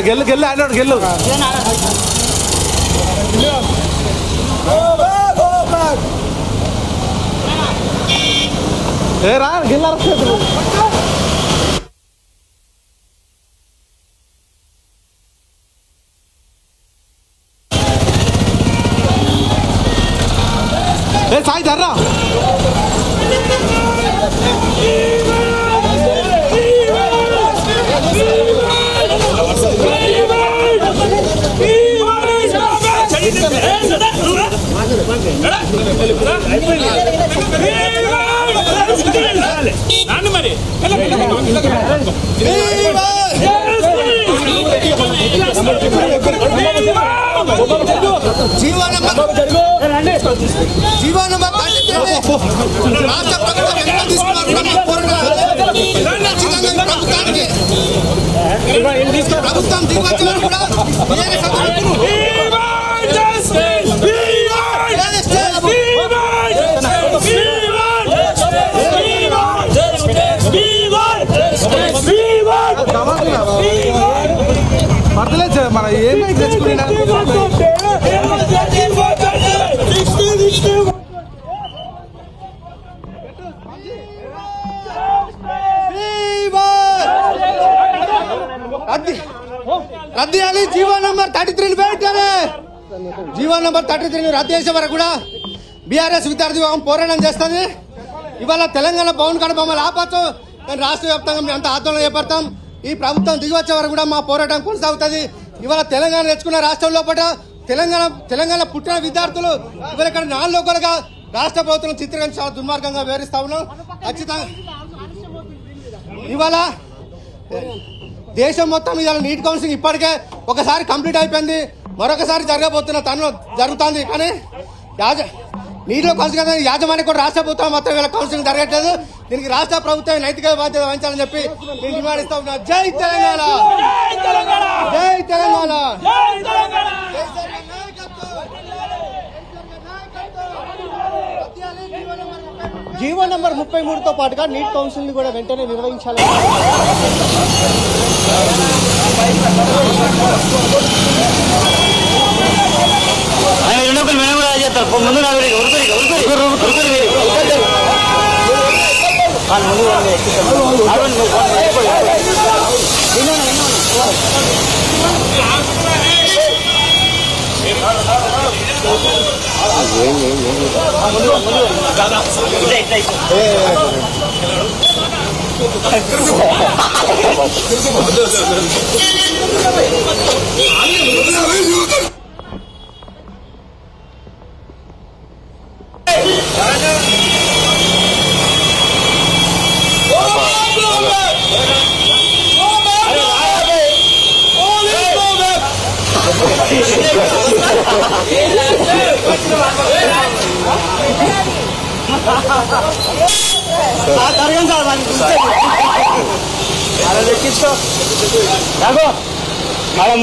గెల్లు గెల్లు అన్నాడు గెల్లు రా గెల్లారు సాయి ధర్రా జీవనం రాష్ట్ర ప్రభుత్వం ఎంత తీసుకున్నారు ప్రభుత్వం దిగొచ్చిన కూడా పర్లేదు మన ఏమైనా తెచ్చుకున్నా రద్దు చేయాలి. జీవో నంబర్ 33 పెట్టాలి. జీవో నంబర్ 33 రద్దు చేసే వరకు కూడా బీఆర్ఎస్ విద్యార్థి విభాగం పోరాటం చేస్తుంది. ఇవాళ తెలంగాణ భవన్ కాడ మమ్మల్ని ఆపచ్చు, కానీ రాష్ట్ర వ్యాప్తంగా మేము అంత ఆందోళన చేపడతాం. ఈ ప్రభుత్వం దిగి వచ్చే వరకు కూడా మా పోరాటం కొనసాగుతుంది. ఇవాళ తెలంగాణ తెచ్చుకున్న రాష్ట్రం లోపల తెలంగాణ పుట్టిన విద్యార్థులు ఇవాళ ఇక్కడ 4 లోకలుగా రాష్ట్ర ప్రభుత్వం చిత్రీకరణ చాలా దుర్మార్గంగా వివరిస్తా ఉన్నాం. ఖచ్చితంగా ఇవాళ దేశం మొత్తం ఇవాళ నీట్ కౌన్సిలింగ్ ఇప్పటికే ఒకసారి కంప్లీట్ అయిపోయింది, మరొకసారి జరగబోతున్న తనలో జరుగుతుంది. కానీ నీటిలో కౌన్సిలింగ్ యాజమాన్యం కూడా రాష్ట్ర ప్రభుత్వం మొత్తం ఇవాళ కౌన్సిలింగ్ జరగట్లేదు. దీనికి రాష్ట్ర ప్రభుత్వం నైతిక బాధ్యత వహించాలని చెప్పి నేను డిమాండ్ ఇస్తా ఉన్నా. జై తెలంగాణ, జై తెలంగాణ. జీవో నంబర్ 33తో పాటుగా నీట్ కౌన్సిలింగ్ కూడా వెంటనే నిర్వహించాలి.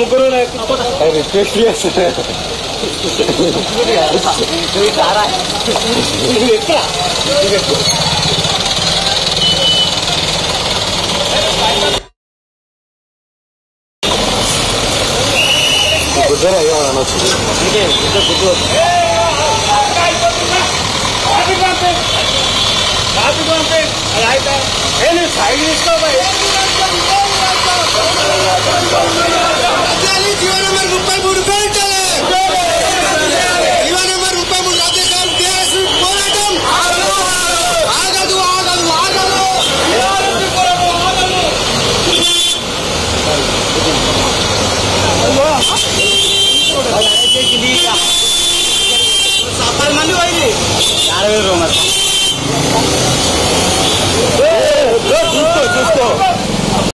ముగ్గురు రిక్వెస్ట్ చేస్తారు. చూసుకో